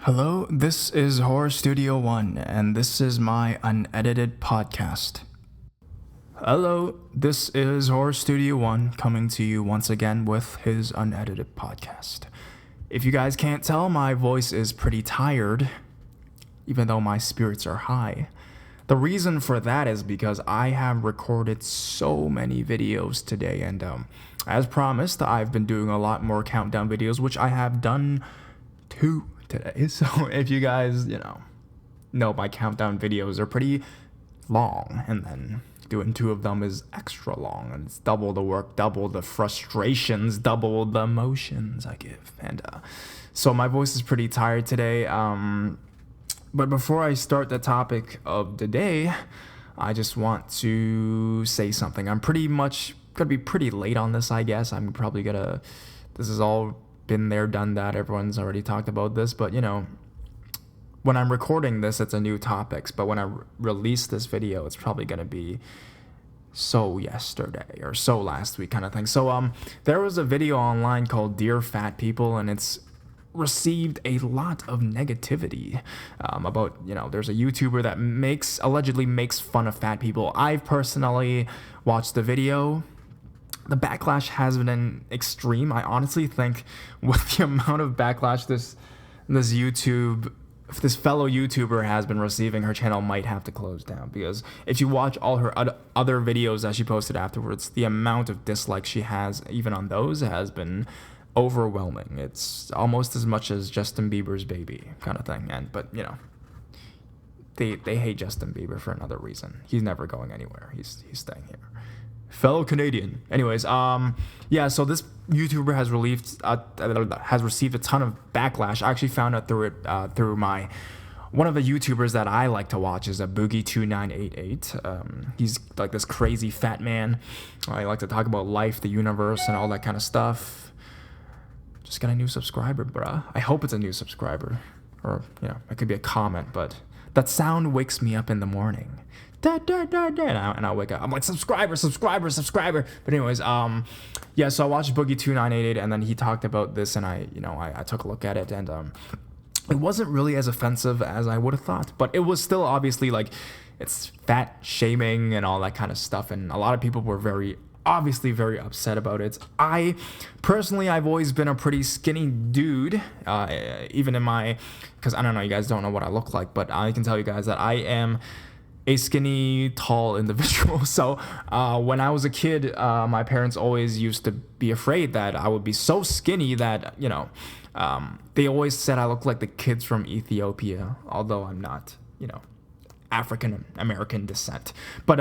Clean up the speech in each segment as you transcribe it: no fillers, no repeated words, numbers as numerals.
Hello, this is Horror Studio 1, and this is my unedited podcast. Hello, this is Horror Studio 1 coming to you once again with his unedited podcast. If you guys can't tell, my voice is pretty tired, even though my spirits are high. The reason for that is because I have recorded so many videos today, and as promised, I've been doing a lot more countdown videos, which I have done 2 today. So if you guys, know my countdown videos are pretty long, and then doing 2 of them is extra long, and it's double the work, double the frustrations, double the emotions I give. And so my voice is pretty tired today. But before I start the topic of the day, I just want to say something. I'm pretty much gonna be pretty late on this, I guess. I'm probably gonna, this is all been there, done that. Everyone's already talked about this, but when I'm recording this, it's a new topics. But when I release this video, it's probably gonna be so yesterday or so last week kind of thing. So there was a video online called Dear Fat People, and it's received a lot of negativity about, there's a YouTuber that allegedly makes fun of fat people. I've personally watched the video. The backlash has been extreme. I honestly think with the amount of backlash this fellow YouTuber has been receiving, her channel might have to close down, because if you watch all her other videos that she posted afterwards, the amount of dislikes she has, even on those, has been overwhelming. It's almost as much as Justin Bieber's baby kind of thing. But they hate Justin Bieber for another reason. He's never going anywhere. He's staying here. Fellow Canadian. Anyways, so this YouTuber has received a ton of backlash. I actually found out through one of the YouTubers that I like to watch is a Boogie2988. He's like this crazy fat man. I like to talk about life, the universe, and all that kind of stuff. Just got a new subscriber, bruh. I hope it's a new subscriber. Or, it could be a comment, but that sound wakes me up in the morning. Da, da, da, da, and I wake up. I'm like, subscriber. But anyways, so I watched Boogie2988, and then he talked about this, and I took a look at it, and it wasn't really as offensive as I would have thought, but it was still obviously like, it's fat shaming and all that kind of stuff, and a lot of people were very upset about it. I've always been a pretty skinny dude, even in because I don't know, you guys don't know what I look like, but I can tell you guys that I am a skinny, tall individual. So when I was a kid, my parents always used to be afraid that I would be so skinny that, they always said I look like the kids from Ethiopia, although I'm not, African American descent. But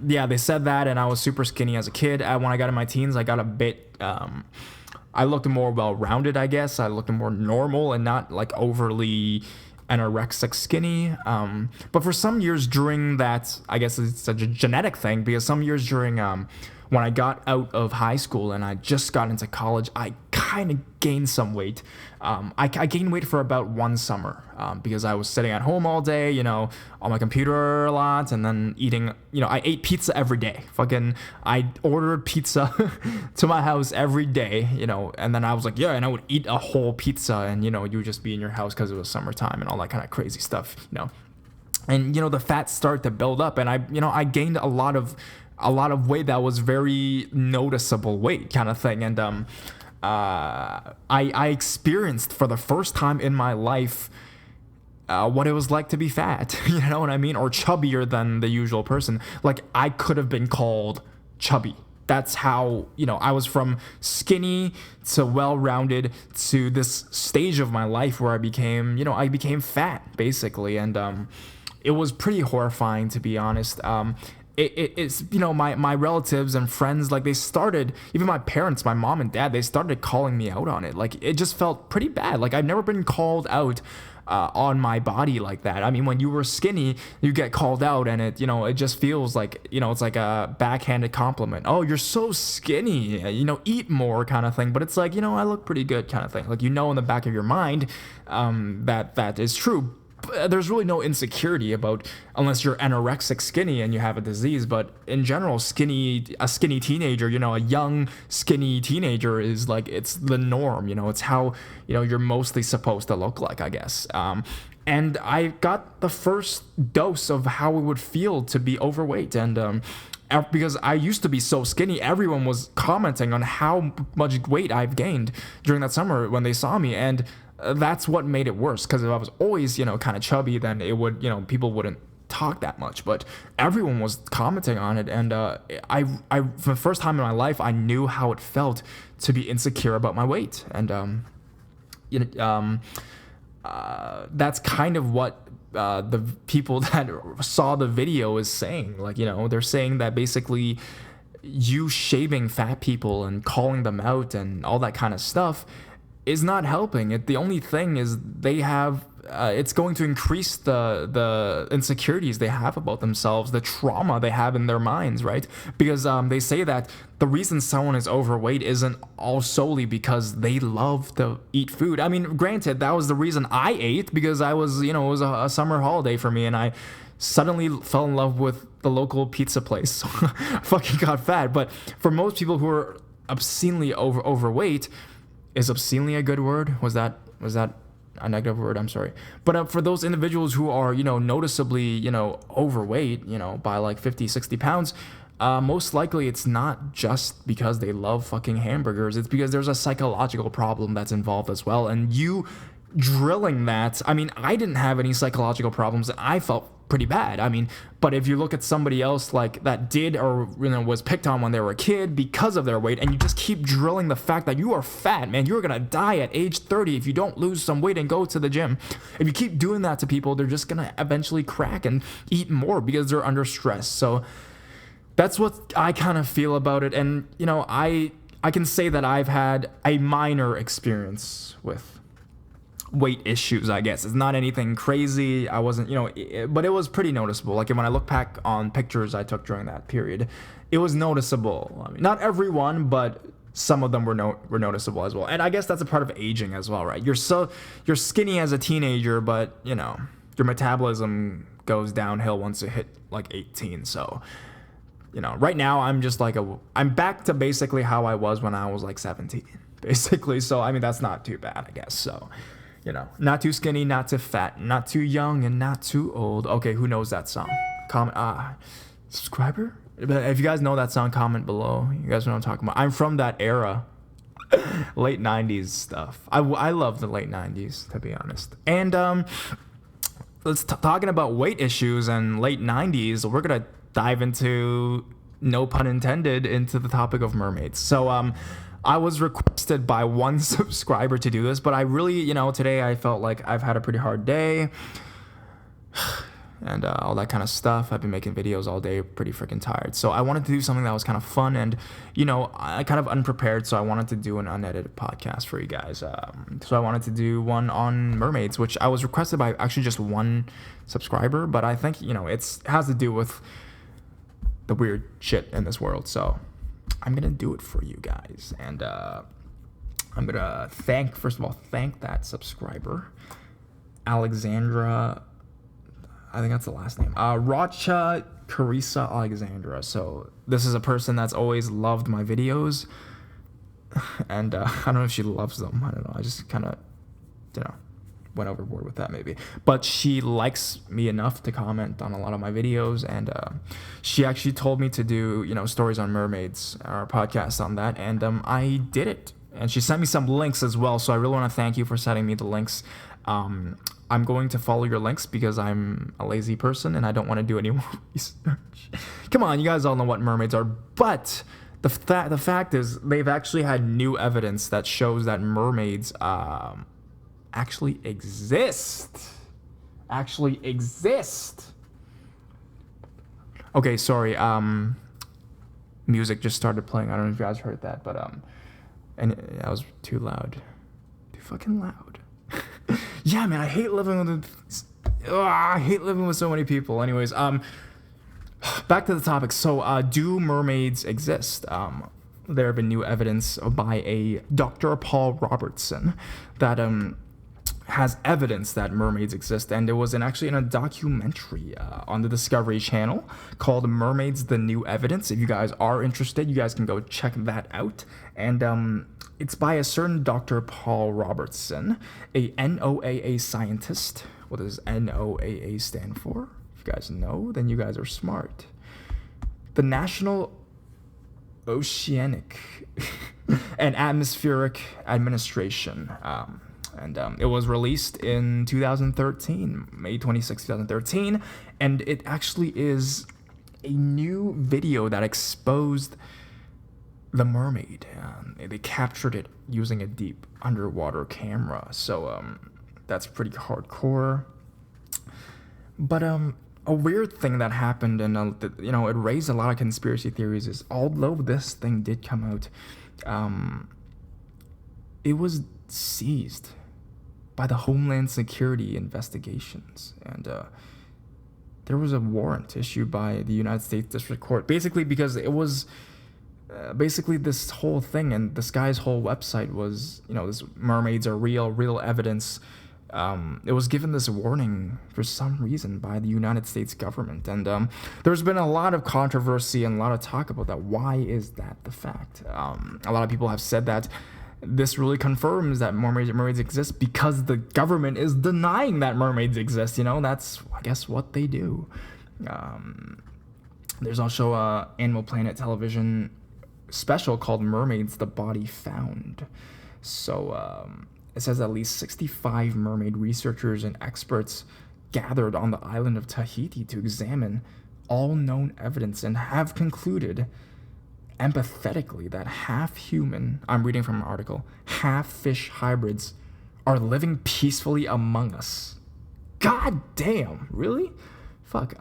they said that, and I was super skinny as a kid. When I got in my teens, I got a bit, I looked more well-rounded, I guess. I looked more normal and not like overly anorexic skinny. But for some years during that, I guess it's a genetic thing, because some years during when I got out of high school and I just got into college, I kind of gained some weight. I gained weight for about 1 summer because I was sitting at home all day, on my computer a lot, and then eating, I ate pizza every day. I ordered pizza to my house every day, and then I was like, and I would eat a whole pizza, and, you would just be in your house because it was summertime and all that kind of crazy stuff, And, the fat started to build up, and I gained a lot of weight that was very noticeable weight kind of thing. And I experienced for the first time in my life what it was like to be fat, you know what I mean? Or chubbier than the usual person. Like, I could have been called chubby. That's how, I was from skinny to well-rounded to this stage of my life where I became fat, basically. And it was pretty horrifying, to be honest. It's my relatives and friends, like, they started, even my parents, my mom and dad, they started calling me out on it. Like, it just felt pretty bad. Like, I've never been called out on my body like that. I mean, when you were skinny, you get called out, and it just feels like, it's like a backhanded compliment. Oh, you're so skinny, eat more kind of thing. But it's like, I look pretty good kind of thing. Like, in the back of your mind, that is true. there's really no insecurity about, unless you're anorexic skinny and you have a disease. But in general, a skinny teenager, a young skinny teenager is like, it's the norm. It's how you're mostly supposed to look like, I guess. And I got the first dose of how it would feel to be overweight. And because I used to be so skinny, everyone was commenting on how much weight I've gained during that summer when they saw me. And that's what made it worse, because if I was always, kind of chubby, then it would, people wouldn't talk that much. But everyone was commenting on it. And I for the first time in my life, I knew how it felt to be insecure about my weight. And that's kind of what the people that saw the video is saying. Like, they're saying that basically you shaming fat people and calling them out and all that kind of stuff is not helping. The only thing is they have it's going to increase the insecurities they have about themselves, the trauma they have in their minds, right? Because they say that the reason someone is overweight isn't all solely because they love to eat food. I mean, granted, that was the reason I ate, because I was, it was a summer holiday for me, and I suddenly fell in love with the local pizza place. I fucking got fat. But for most people who are obscenely overweight, is obscenely a good word? Was that a negative word? I'm sorry. But for those individuals who are, noticeably, overweight, by like 50, 60 pounds, most likely it's not just because they love fucking hamburgers. It's because there's a psychological problem that's involved as well. And you drilling that, I mean, I didn't have any psychological problems. I felt pretty bad. I mean, but if you look at somebody else like that did, or was picked on when they were a kid because of their weight, and you just keep drilling the fact that you are fat, man, you're gonna die at age 30 if you don't lose some weight and go to the gym. If you keep doing that to people, they're just gonna eventually crack and eat more because they're under stress. So that's what I kind of feel about it. And I can say that I've had a minor experience with weight issues, I guess. It's not anything crazy. I wasn't, but it was pretty noticeable. Like when I look back on pictures I took during that period, it was noticeable. I mean, not everyone, but some of them were noticeable as well. And I guess that's a part of aging as well, right? You're skinny as a teenager, but your metabolism goes downhill once you hit like 18. So, right now I'm back to basically how I was when I was like 17, basically. So, I mean, that's not too bad, I guess. So, not too skinny, not too fat, not too young, and not too old. Okay, who knows that song? Comment, subscriber? If you guys know that song, comment below. You guys know what I'm talking about. I'm from that era. Late 90s stuff. I love the late 90s, to be honest. And talking about weight issues and late 90s, we're going to dive into, no pun intended, into the topic of mermaids. So, I was requested by one subscriber to do this, but I really, today I felt like I've had a pretty hard day and all that kind of stuff. I've been making videos all day, pretty freaking tired. So I wanted to do something that was kind of fun and, I kind of unprepared. So I wanted to do an unedited podcast for you guys. So I wanted to do one on mermaids, which I was requested by actually just one subscriber, but I think, it has to do with the weird shit in this world. So I'm going to do it for you guys. And I'm going to thank that subscriber, Alexandra. I think that's the last name. Racha Carissa Alexandra. So this is a person that's always loved my videos. And I don't know if she loves them. I don't know. I just kind of, went overboard with that maybe. But she likes me enough to comment on a lot of my videos, and she actually told me to do, stories on mermaids, or podcast on that, and I did it. And she sent me some links as well, so I really want to thank you for sending me the links. I'm going to follow your links because I'm a lazy person and I don't want to do any more research. Come on, you guys all know what mermaids are, but the fact is they've actually had new evidence that shows that mermaids actually exist. Okay, sorry. Music just started playing. I don't know if you guys heard that, but and that was too loud. Too fucking loud. Yeah, man, I hate living with so many people. Anyways, back to the topic. So, do mermaids exist? There have been new evidence by a Dr. Paul Robertson that has evidence that mermaids exist, and it was actually in a documentary on the Discovery Channel called Mermaids: The New Evidence. If you guys are interested, you guys can go check that out. And it's by a certain Dr. Paul Robertson, a NOAA scientist. What does NOAA stand for? If you guys know, then you guys are smart. The National Oceanic and Atmospheric Administration. And it was released in 2013, May 26, 2013. And it actually is a new video that exposed the mermaid. They captured it using a deep underwater camera. So that's pretty hardcore. But a weird thing that happened, and it raised a lot of conspiracy theories, is although this thing did come out, it was seized by the Homeland Security investigations, and there was a warrant issued by the United States District Court, basically because it was basically this whole thing, and this guy's whole website was, this mermaids are real evidence. It was given this warning for some reason by the United States government, and there's been a lot of controversy and a lot of talk about that. Why is that the fact? A lot of people have said that this really confirms that mermaids exist because the government is denying that mermaids exist. That's, I guess, what they do. There's also a Animal Planet television special called Mermaids: The Body Found. So it says at least 65 mermaid researchers and experts gathered on the island of Tahiti to examine all known evidence and have concluded empathetically that half human, I'm reading from an article, half fish hybrids are living peacefully among us. God damn, really? Fuck.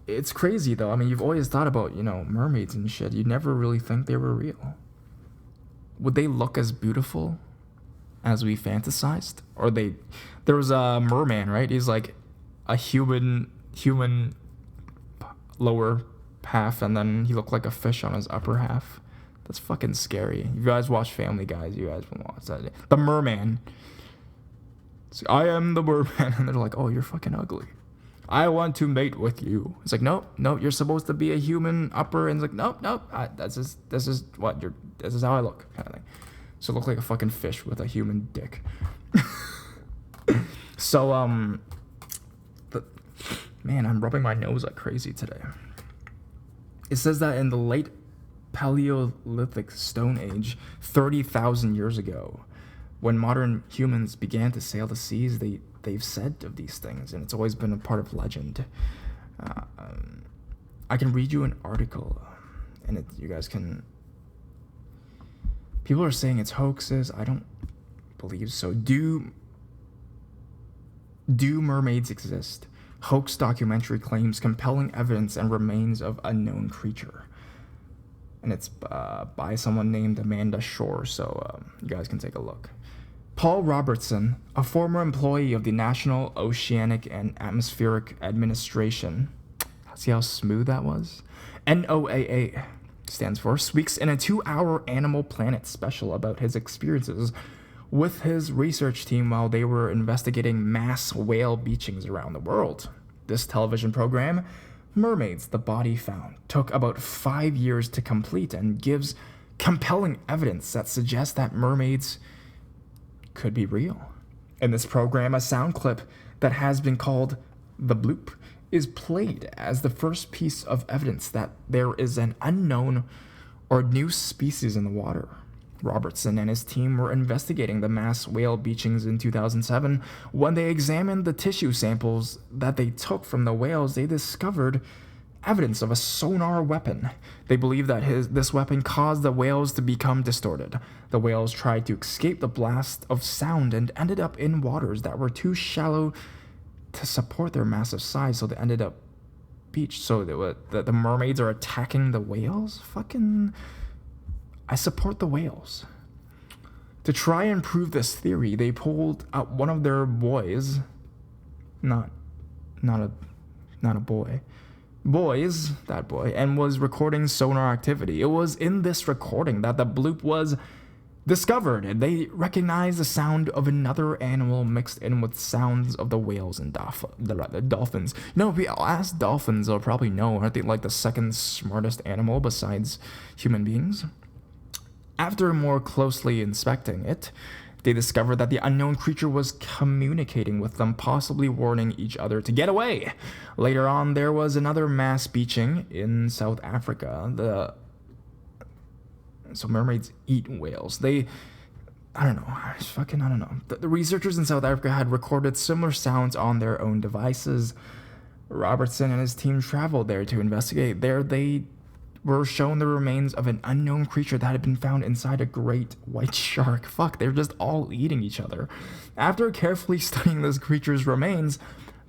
It's crazy though. I mean, you've always thought about, mermaids and shit. You'd never really think they were real. Would they look as beautiful as we fantasized? Or there was a merman, right? He's like a human lower half, and then he looked like a fish on his upper half. That's fucking scary. You guys watch Family Guys, you guys will watch that. The merman. It's like, I am the merman. And they're like, oh, you're fucking ugly. I want to mate with you. It's like, no, you're supposed to be a human upper. And it's like, nope. This is how I look, kind of thing. So I look like a fucking fish with a human dick. So, man, I'm rubbing my nose like crazy today. It says that in the late Paleolithic Stone Age, 30,000 years ago, when modern humans began to sail the seas, they've said of these things, and it's always been a part of legend. I can read you an article, and you guys can... People are saying it's hoaxes. I don't believe so. Do mermaids exist? Hoax documentary claims compelling evidence and remains of unknown creature. And it's by someone named Amanda Shore, so you guys can take a look. Paul Robertson, a former employee of the National Oceanic and Atmospheric Administration, see how smooth that was? NOAA stands for, speaks in a 2-hour Animal Planet special about his experiences with his research team while they were investigating mass whale beachings around the world. This television program, Mermaids: The Body Found, took about 5 years to complete and gives compelling evidence that suggests that mermaids could be real. In this program, a sound clip that has been called The Bloop is played as the first piece of evidence that there is an unknown or new species in the water. Robertson and his team were investigating the mass whale beachings in 2007. When they examined the tissue samples that they took from the whales, they discovered evidence of a sonar weapon. They believe that this weapon caused the whales to become distorted. The whales tried to escape the blast of sound and ended up in waters that were too shallow to support their massive size, so they ended up beached. So the mermaids are attacking the whales? Fucking... I support the whales. To try and prove this theory, they pulled out one of their boys, not a boy, and was recording sonar activity. It was in this recording that the bloop was discovered, and they recognized the sound of another animal mixed in with sounds of the whales and the dolphins. You know, if we ask dolphins, they'll probably know. Aren't they like the second smartest animal besides human beings? After more closely inspecting it, they discovered that the unknown creature was communicating with them, possibly warning each other to get away. Later on, there was another mass beaching in South Africa. So mermaids eat whales. I don't know. The researchers in South Africa had recorded similar sounds on their own devices. Robertson and his team traveled there to investigate. There they were shown the remains of an unknown creature that had been found inside a great white shark. Fuck, they're just all eating each other. After carefully studying this creature's remains,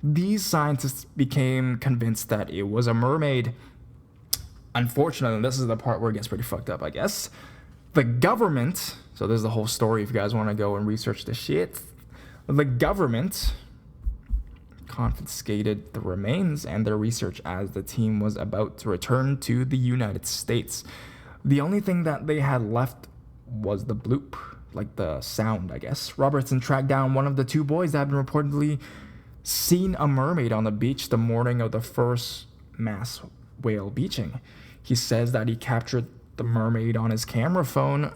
these scientists became convinced that it was a mermaid. Unfortunately, and this is the part where it gets pretty fucked up, I guess, the government, so there's the whole story if you guys want to go and research the shit, the government confiscated the remains and their research as the team was about to return to the United States. The only thing that they had left was the bloop, like the sound, I guess. Robertson tracked down one of the two boys that had been reportedly seen a mermaid on the beach the morning of the first mass whale beaching. He says that he captured the mermaid on his camera phone.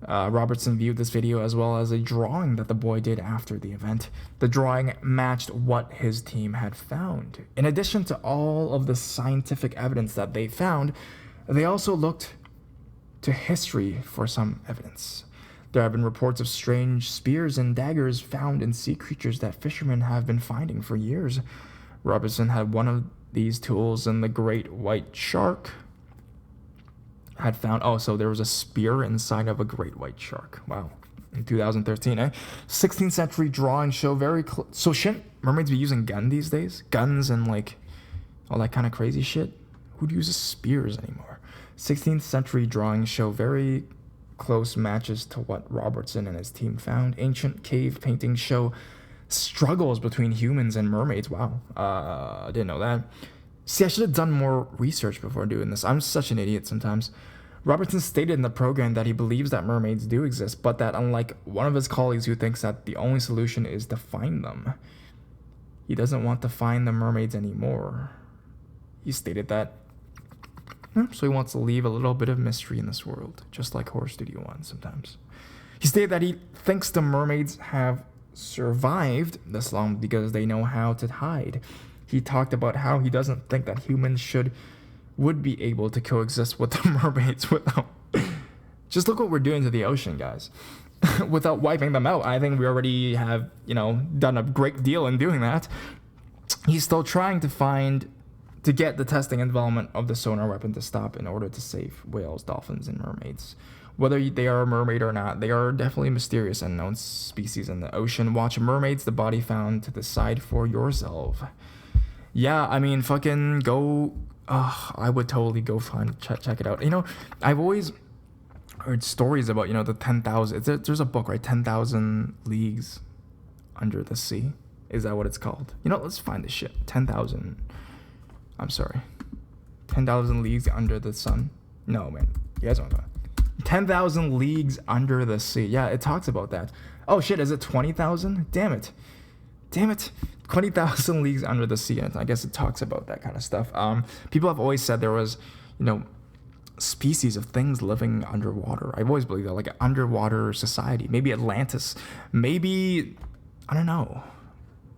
Robertson viewed this video as well as a drawing that the boy did after the event. The drawing matched what his team had found. In addition to all of the scientific evidence that they found, they also looked to history for some evidence. There have been reports of strange spears and daggers found in sea creatures that fishermen have been finding for years. Robertson had one of these tools in the great white shark had found. Oh, so there was a spear inside of a great white shark. Wow. In 2013, 16th century drawings show so shouldn't mermaids be using guns these days? Guns and like all that kind of crazy shit? Who uses spears anymore? 16th century drawings show very close matches to what Robertson and his team found. Ancient cave paintings show struggles between humans and mermaids. Wow. I didn't know that. See, I should have done more research before doing this. I'm such an idiot sometimes. Robertson stated in the program that he believes that mermaids do exist, but that unlike one of his colleagues who thinks that the only solution is to find them, he doesn't want to find the mermaids anymore. He stated that, so he wants to leave a little bit of mystery in this world, just like Horror Studio One sometimes. He stated that he thinks the mermaids have survived this long because they know how to hide. He talked about how he doesn't think that humans would be able to coexist with the mermaids without... Just look what we're doing to the ocean, guys. Without wiping them out. I think we already have, done a great deal in doing that. He's still trying to get the testing and development of the sonar weapon to stop in order to save whales, dolphins, and mermaids. Whether they are a mermaid or not, they are definitely mysterious and unknown species in the ocean. Watch Mermaids, the body found, to decide for yourself. Yeah, I mean, fucking go... I would totally go check it out. I've always heard stories about, the 10,000... There's a book, right? 10,000 Leagues Under the Sea. Is that what it's called? Let's find this shit. 10,000... I'm sorry. 10,000 Leagues Under the Sun. No, man. You guys don't know. 10,000 Leagues Under the Sea. Yeah, it talks about that. Oh, shit. Is it 20,000? Damn it. 20,000 Leagues Under the Sea. And I guess it talks about that kind of stuff. People have always said there was, species of things living underwater. I've always believed that, like an underwater society. Maybe Atlantis. Maybe, I don't know.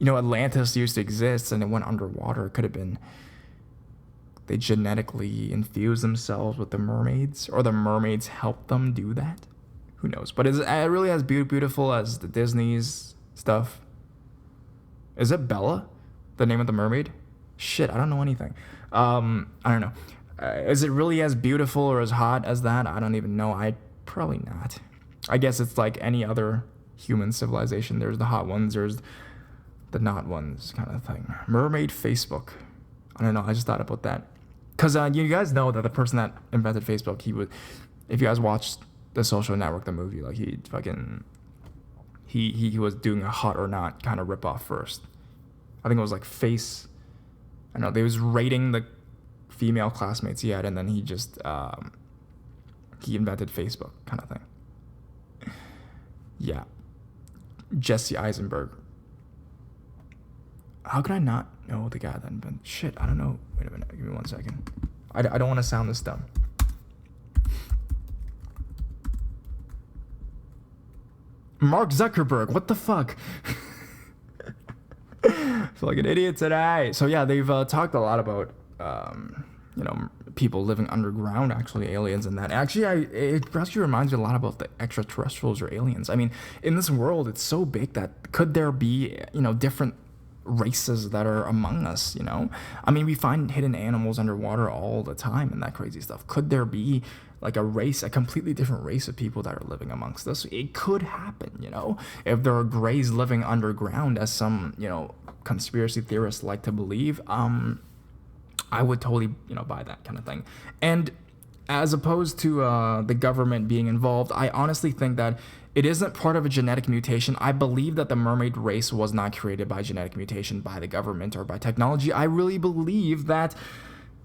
Atlantis used to exist and it went underwater. It could have been they genetically infused themselves with the mermaids, or the mermaids helped them do that. Who knows? But is it really as beautiful as the Disney's stuff? Is it Bella, the name of the mermaid? Shit, I don't know anything. I don't know. Is it really as beautiful or as hot as that? I don't even know. Probably not. I guess it's like any other human civilization. There's the hot ones, there's the not ones kind of thing. Mermaid Facebook. I don't know. I just thought about that. Because you guys know that the person that invented Facebook, if you guys watched The Social Network, the movie, like he was doing a hot or not kind of ripoff first. I think it was like I don't know, they was rating the female classmates he had, and then he just, he invented Facebook kind of thing. Yeah. Jesse Eisenberg. How could I not know the guy that invented... Shit, I don't know. Wait a minute. Give me 1 second. I don't want to sound this dumb. Mark Zuckerberg. What the fuck? I feel like an idiot today. So yeah, they've talked a lot about, people living underground, actually aliens and that. Actually, it actually reminds me a lot about the extraterrestrials or aliens. I mean, in this world, it's so big that could there be, different races that are among us, I mean, we find hidden animals underwater all the time and that crazy stuff. Could there be like a completely different race of people that are living amongst us? It could happen, if there are grays living underground, as some, conspiracy theorists like to believe. I would totally, buy that kind of thing. And as opposed to the government being involved, I honestly think that it isn't part of a genetic mutation. I believe that the mermaid race was not created by genetic mutation by the government or by technology. I really believe that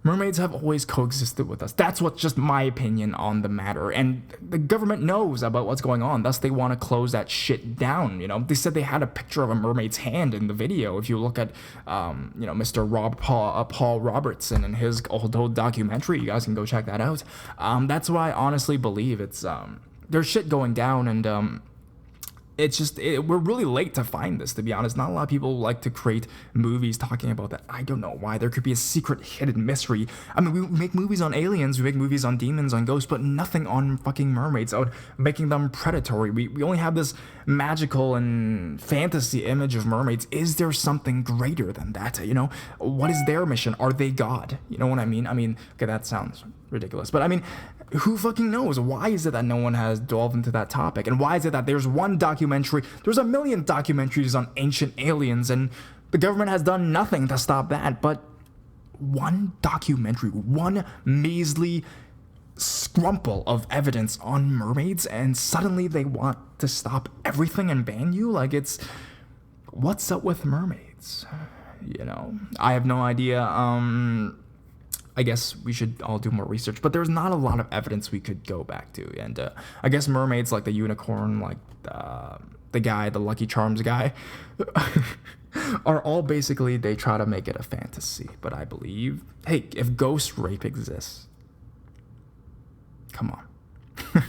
mermaids have always coexisted with us. That's what's just my opinion on the matter. And the government knows about what's going on. Thus, they want to close that shit down. They said they had a picture of a mermaid's hand in the video. If you look at, Mr. Paul Robertson and his old documentary, you guys can go check that out. That's why I honestly believe it's... there's shit going down, and it's just, we're really late to find this, to be honest. Not a lot of people like to create movies talking about that. I don't know why. There could be a secret hidden mystery. I mean, we make movies on aliens, we make movies on demons, on ghosts, but nothing on fucking mermaids, on making them predatory. We only have this magical and fantasy image of mermaids. Is there something greater than that? What is their mission? Are they God? You know what I mean? Okay, that sounds ridiculous, but I mean, who fucking knows? Why is it that no one has delved into that topic? And why is it that there's one documentary, there's a million documentaries on ancient aliens, and the government has done nothing to stop that? But one documentary, one measly scrumple of evidence on mermaids, and suddenly they want to stop everything and ban you? Like, what's up with mermaids? I have no idea. I guess we should all do more research, but there's not a lot of evidence we could go back to. And I guess mermaids, like the unicorn, like the Lucky Charms guy, are all basically, they try to make it a fantasy. But I believe, hey, if ghost rape exists, come on.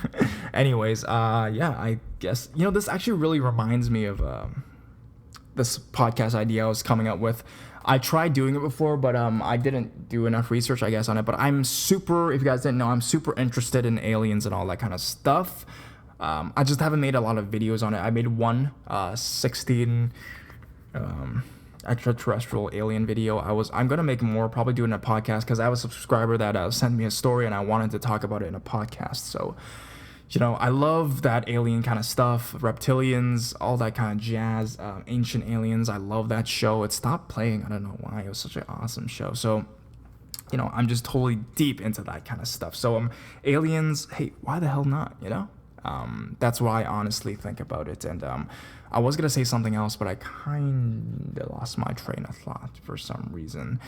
Anyways, yeah, I guess, this actually really reminds me of this podcast idea I was coming up with. I tried doing it before, but I didn't do enough research, I guess, on it. But if you guys didn't know, I'm super interested in aliens and all that kind of stuff. I just haven't made a lot of videos on it. I made one 16 extraterrestrial alien video. I'm gonna make more, probably doing a podcast, because I have a subscriber that sent me a story and I wanted to talk about it in a podcast. So, I love that alien kind of stuff, reptilians, all that kind of jazz, ancient aliens. I love that show. It stopped playing. I don't know why. It was such an awesome show. So, I'm just totally deep into that kind of stuff. So, aliens, hey, why the hell not, That's what I honestly think about it. And I was going to say something else, but I kind of lost my train of thought for some reason.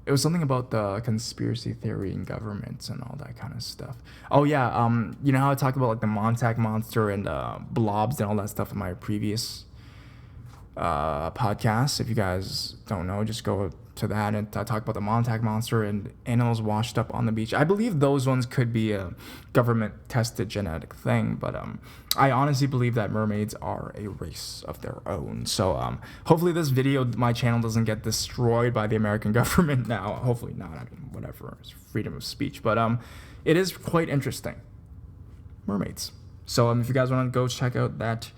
It was something about the conspiracy theory in governments and all that kind of stuff. Oh yeah, how I talked about like the Montauk Monster and blobs and all that stuff in my previous podcast. If you guys don't know, just go to that, and I talk about the Montauk Monster and animals washed up on the beach. I believe those ones could be a government-tested genetic thing, but I honestly believe that mermaids are a race of their own. So hopefully this video, my channel, doesn't get destroyed by the American government now. Hopefully not. I mean, whatever. It's freedom of speech. But it is quite interesting. Mermaids. So if you guys want to go check out that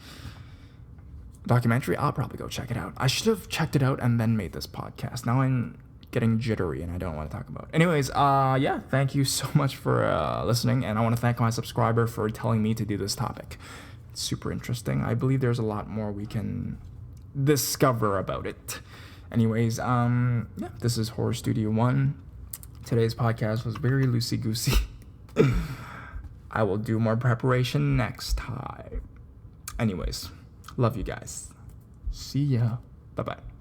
documentary, I'll probably go check it out. I should have checked it out and then made this podcast. Now I'm getting jittery and I don't want to talk about it. Anyways, yeah, thank you so much for listening, and I want to thank my subscriber for telling me to do this topic. It's super interesting. I believe there's a lot more we can discover about it. Anyways, yeah, this is Horror Studio 1. Today's podcast was very loosey-goosey. I will do more preparation next time. Anyways, love you guys. See ya. Bye-bye.